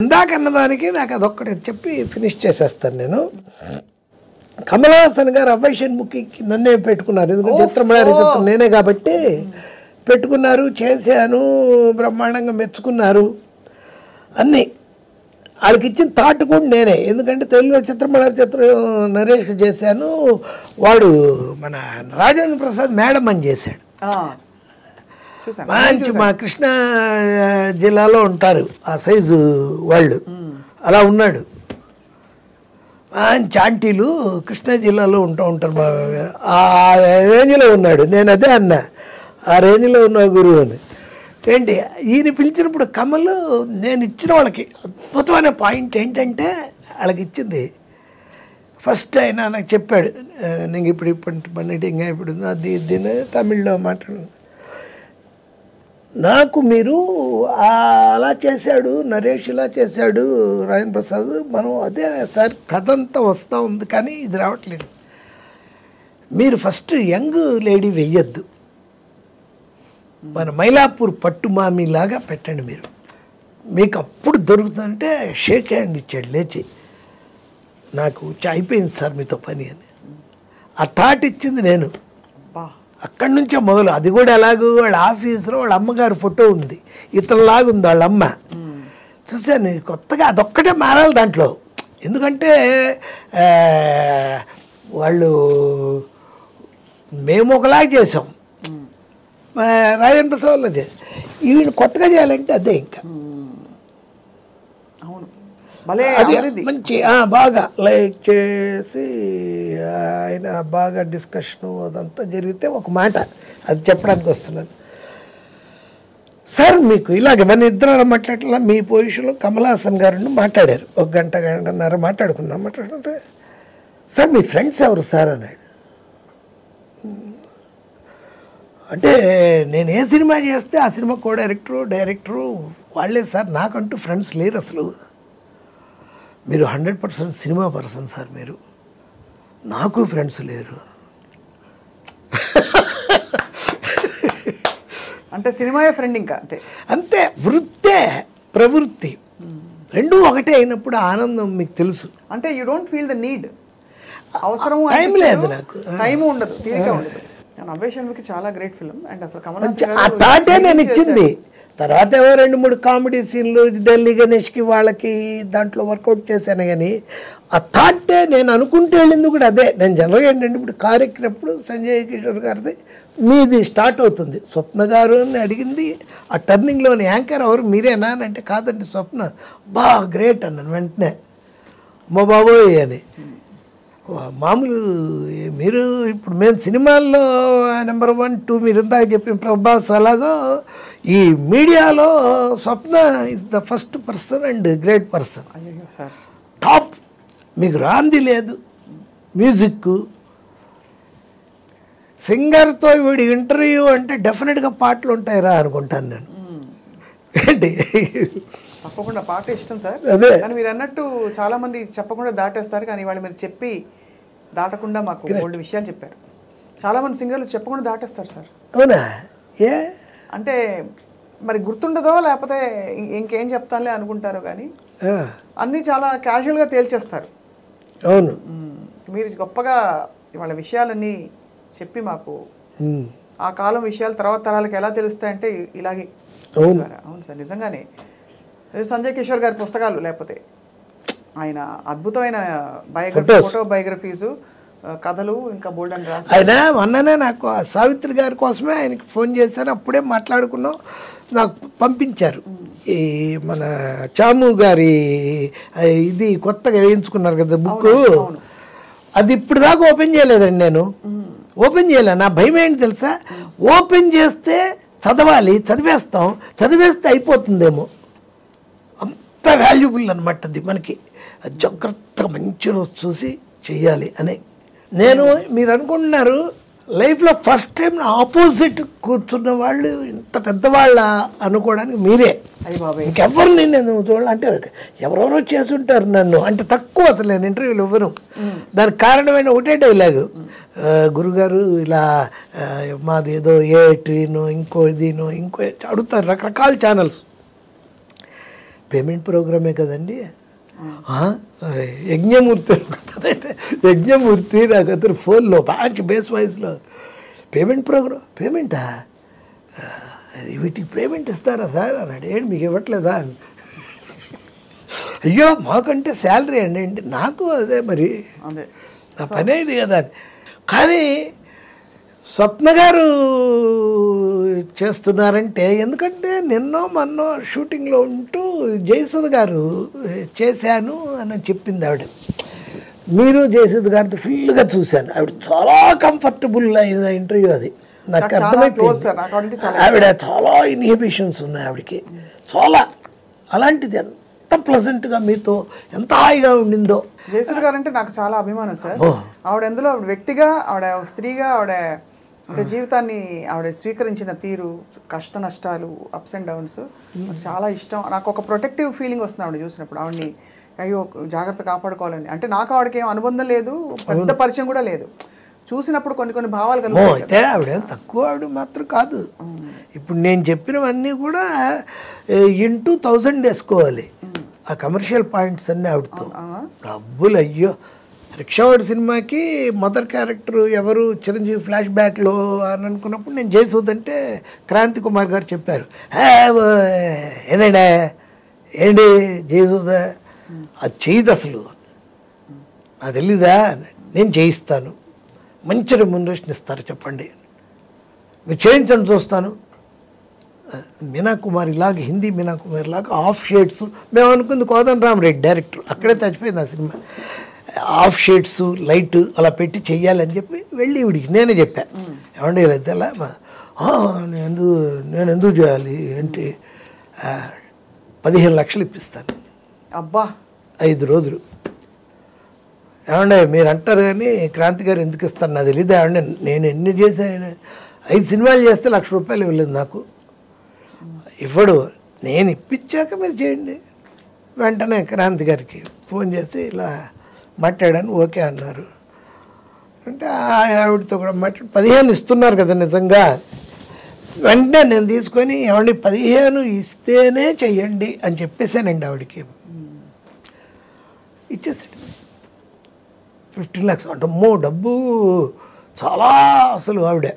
ఇందాక అన్నదానికి నాకు అదొక్కటి చెప్పి ఫినిష్ చేసేస్తాను నేను. కమల్ హాసన్ గారు అబ్బాయి షణ్ముఖికి నన్నే పెట్టుకున్నారు, ఎందుకంటే చిత్రమణి చిత్రం నేనే కాబట్టి పెట్టుకున్నారు, చేశాను, బ్రహ్మాండంగా మెచ్చుకున్నారు అన్నీ. వాళ్ళకి ఇచ్చిన థాట్ కూడా నేనే, ఎందుకంటే తెలుగులో చిత్రమణి చిత్రం నరేష్కి చేశాను, వాడు మన రాజేంద్ర ప్రసాద్ మేడం అని చేశాడు. మంచి మా కృష్ణా జిల్లాలో ఉంటారు ఆ సైజు వాళ్ళు, అలా ఉన్నాడు. మంచి ఆంటీలు కృష్ణా జిల్లాలో ఉంటారు బాగా, ఆ రేంజ్లో ఉన్నాడు. నేను అదే అన్నా, ఆ రేంజ్లో ఉన్న గురువు అని. ఏంటి ఈయన పిలిచినప్పుడు కమల్ నేను ఇచ్చిన వాళ్ళకి అద్భుతమైన పాయింట్ ఏంటంటే, వాళ్ళకి ఇచ్చింది ఫస్ట్ ఆయన నాకు చెప్పాడు, నేను ఇప్పుడు పన్నెండు ఇంకా ఇప్పుడు దీన్ని తమిళ్లో మాట్లాడు, నాకు మీరు అలా చేశాడు నరేష్, ఇలా చేశాడు రాజేంద్ర ప్రసాద్, మనం అదే సార్ కథ అంతా వస్తూ ఉంది కానీ ఇది రావట్లేదు, మీరు ఫస్ట్ యంగ్ లేడీ వెయ్యొద్దు, మన మైలాపూర్ పట్టుమామిలాగా పెట్టండి, మీరు మీకు అప్పుడు దొరుకుతుందంటే షేక్ హ్యాండ్ ఇచ్చాడు లేచి, నాకు అయిపోయింది సార్ మీతో పని అని. ఆ థాట్ ఇచ్చింది నేను. అక్కడి నుంచే మొదలు. అది కూడా ఎలాగో వాళ్ళ ఆఫీసులో వాళ్ళ అమ్మగారు ఫోటో ఉంది, ఇతరులాగా ఉంది వాళ్ళ అమ్మ. చూసాను కొత్తగా అదొక్కటే మారాలి దాంట్లో, ఎందుకంటే వాళ్ళు మేము ఒకలాగా చేసాం, రాజేంద్ర ప్రసాద్ వాళ్ళది, ఈయన కొత్తగా చేయాలంటే అదే ఇంకా అది మంచి బాగా లైక్ చేసి ఆయన బాగా డిస్కషను అదంతా జరిగితే ఒక మాట అది చెప్పడానికి వస్తున్నాను. సార్ మీకు ఇలాగే మన ఇద్దరు మాట్లాడలా, మీ పొజిషన్లో కమల్ హాసన్ గారు మాట్లాడారు, ఒక గంటన్నర మాట్లాడుకుంటే, సార్ మీ ఫ్రెండ్స్ ఎవరు సార్ అన్నాడు. అంటే నేను ఏ సినిమా చేస్తే ఆ సినిమా కో డైరెక్టరు వాళ్ళే సార్, నాకంటూ ఫ్రెండ్స్ లేరు అసలు, మీరు 100% సినిమా పర్సన్ సార్, మీరు నాకు ఫ్రెండ్స్ లేరు. అంటే సినిమా ఫ్రెండ్ ఇంకా అంతే అంతే, వృత్తే ప్రవృత్తి రెండు ఒకటే అయినప్పుడు ఆనందం మీకు తెలుసు. అంటే you don't feel the need, అవసరం టైం లేదు, నాకు టైం ఉండదు, తీరిక ఉండదు. అబ్బాయి షణ్ముఖి చాలా గ్రేట్ ఫిల్మ్, అండ్ అసలు కమల్ హాసన్ ఆ థాటే నేను ఇచ్చింది. తర్వాత ఏవో 2-3 కామెడీ సీన్లు ఢిల్లీ గణేష్కి వాళ్ళకి దాంట్లో వర్కౌట్ చేశాను, కానీ ఆ థాటే నేను అనుకుంటూ వెళ్ళింది కూడా అదే. నేను జనరల్గా ఏంటంటే ఇప్పుడు కారు ఎక్కినప్పుడు సంజయ్ కిషోర్ గారిది మీది స్టార్ట్ అవుతుంది, స్వప్న గారు అని అడిగింది, ఆ టర్నింగ్లోని యాంకర్ ఎవరు మీరేనా అని అంటే కాదండి స్వప్న, గ్రేట్ అన్నాను వెంటనే, మా బాబోయ్ అని. మామూలు మీరు ఇప్పుడు మేము సినిమాల్లో నెంబర్ 1, 2 మీరు ఇందాక చెప్పిన ప్రభాస్, అలాగో ఈ మీడియాలో Swapna is the first person and great person, top. మీకు రాంది లేదు మ్యూజిక్, సింగర్తో వీడి ఇంటర్వ్యూ అంటే డెఫినెట్గా పాటలు ఉంటాయిరా అనుకుంటాను నేను. ఏంటి తప్పకుండా పాట ఇష్టం సార్, అదే కానీ మీరు అన్నట్టు చాలా మంది చెప్పకుండా దాటేస్తారు, కానీ వాళ్ళు మీరు చెప్పి దాటకుండా మాకు 3 విషయాలు చెప్పారు. చాలా మంది సింగర్లు చెప్పకుండా దాటేస్తారు సార్. అవునా? ఏ అంటే మరి గుర్తుండదో లేకపోతే ఇంకేం చెప్తానులే అనుకుంటారు, కానీ అన్నీ చాలా క్యాజువల్గా తేల్చేస్తారు. అవును, మీరు గొప్పగా వాళ్ళ విషయాలన్నీ చెప్పి మాకు ఆ కాలం విషయాలు తర్వాత తరాలకు ఎలా తెలుస్తాయంటే ఇలాగే. అవును సార్, నిజంగానే సంజయ్ కిషోర్ గారి పుస్తకాలు, లేకపోతే ఆయన అద్భుతమైన బయోగ్రఫీ, ఫోటో బయోగ్రఫీసు, కథలు, ఇంకా బోల్డ్ అని రాసి ఆయన మొన్ననే నాకు సావిత్రి గారి కోసమే ఆయనకి ఫోన్ చేశాను, అప్పుడే మాట్లాడుకున్నాం, నాకు పంపించారు. ఈ మన చాము గారి ఇది కొత్తగా వేయించుకున్నారు కదా బుక్, అది ఇప్పుడు దాకా ఓపెన్ చేయలేదండి నేను, ఓపెన్ చేయలే. నా భయం ఏంటి తెలుసా, ఓపెన్ చేస్తే చదవాలి, చదివేస్తే అయిపోతుందేమో, అంత వాల్యుబుల్ అనమాట అది మనకి. జాగ్రత్తగా మంచి రోజు చూసి చెయ్యాలి అని నేను. మీరు అనుకుంటున్నారు లైఫ్లో ఫస్ట్ టైం ఆపోజిట్ కూర్చున్న వాళ్ళు ఇంత పెద్దవాళ్ళ అనుకోవడానికి మీరే. ఇంకెవరిని నేను చూడాలి అంటే ఎవరెవరో చేసుంటారు నన్ను అంటే తక్కువ, అసలు నేను ఇంటర్వ్యూలు ఇవ్వను. దానికి కారణమైన ఒకటే డైలాగు, గురుగారు ఇలా మాది ఏదో ఏటీనో ఇంకో ఇదినో ఇంకో అడుగుతారు, రకరకాల ఛానల్స్. పేమెంట్ ప్రోగ్రామే కదండి. అరే యజ్ఞమూర్తి అనుకుంటుందైతే యజ్ఞమూర్తి నాకు అతను ఫోన్లో మంచి బేస్ వాయిస్లో పేమెంట్ ప్రోగ్రామ్ పేమెంటా వీటికి పేమెంట్ ఇస్తారా సార్ అన్నాడు. ఏంటి మీకు ఇవ్వట్లేదా అని. అయ్యో మాకంటే శాలరీ అండి నాకు అదే మరి నా పనే ఇది కదా అని. కానీ స్వప్న గారు చేస్తున్నారంటే ఎందుకంటే నిన్నో మొన్నో షూటింగ్లో ఉంటూ జయసుధ గారు చేశాను అని చెప్పింది ఆవిడ. మీరు జయసుధ గారితో ఫుల్గా చూశాను. ఆవిడ చాలా కంఫర్టబుల్ అయిన ఇంటర్వ్యూ అది. నాకు అర్థమైపోయింది ఆవిడ చాలా ఇన్హిబిషన్స్ ఉన్నాయి ఆవిడకి చాలా. అలాంటిది ఎంత ప్లెజెంట్గా మీతో ఎంత హాయిగా ఉండిందో. జయసుధ గారు అంటే నాకు చాలా అభిమానం సార్. ఆవిడ ఎందులో ఆవిడ వ్యక్తిగా ఆవిడ స్త్రీగా ఆవిడ అంటే జీవితాన్ని ఆవిడ స్వీకరించిన తీరు, కష్ట నష్టాలు, అప్స్ అండ్ డౌన్స్ చాలా ఇష్టం. నాకు ఒక ప్రొటెక్టివ్ ఫీలింగ్ వస్తుంది ఆవిడ చూసినప్పుడు. ఆవిడని అయ్యో జాగ్రత్త కాపాడుకోవాలని. అంటే నాకు ఆవిడకి ఏం అనుబంధం లేదు, పెద్ద పరిచయం కూడా లేదు. చూసినప్పుడు కొన్ని భావాలు అయితే ఆవిడ తక్కువ ఆవిడ మాత్రం కాదు. ఇప్పుడు నేను చెప్పినవన్నీ కూడా ఇంటూ 1000 వేసుకోవాలి ఆ కమర్షియల్ పాయింట్స్ అన్నీ ఆవిడతో. డబ్బులు అయ్యో రిక్షావాడి సినిమాకి మదర్ క్యారెక్టర్ ఎవరు చిరంజీవి ఫ్లాష్ బ్యాక్లో అని అనుకున్నప్పుడు నేను జయసూద్ అంటే క్రాంతి కుమార్ గారు చెప్పారు, ఏనండే ఏంటి జయసూద అది చేయదు అసలు నాకు తెలీదా, నేను చేయిస్తాను, మంచి రెమ్యునరేషన్ ఇస్తారు చెప్పండి, మీరు చేయించండి చూస్తాను. మీనా కుమారి లాగా హిందీ మీనా కుమారి లాగా ఆఫ్ షేడ్స్ మేము అనుకుంది కోదండ రామరెడ్డి డైరెక్టర్ అక్కడే చచ్చిపోయింది ఆ సినిమా. ఆఫ్ షేడ్స్ లైట్ అలా పెట్టి చెయ్యాలని చెప్పి వెళ్ళి ఇవిడికి నేనే చెప్పాను. ఏమండి ఇలా అయితే నేను ఎందుకు చేయాలి ఏంటి 15 లక్షలు ఇప్పిస్తాను అబ్బా 5 రోజులు. ఏమండే మీరు అంటారు కానీ క్రాంతి గారు ఎందుకు ఇస్తాను నాకు తెలియదు. ఏమంటే నేను ఎన్ని చేశాను 5 సినిమాలు చేస్తే ₹1,00,000 ఇవ్వలేదు నాకు. ఇవ్వడు, నేను ఇప్పించాక మీరు చేయండి. వెంటనే క్రాంతి గారికి ఫోన్ చేసి ఇలా మాట్లాడాను, ఓకే అన్నారు. అంటే ఆవిడతో కూడా మాట్లాడి 15 ఇస్తున్నారు కదా నిజంగా. వెంటనే నేను తీసుకొని ఏమండి 15 ఇస్తేనే చెయ్యండి అని చెప్పేశానండి ఆవిడకి. ఇచ్చేసాడు 15 lakhs. అంటే డబ్బు చాలా అసలు ఆవిడ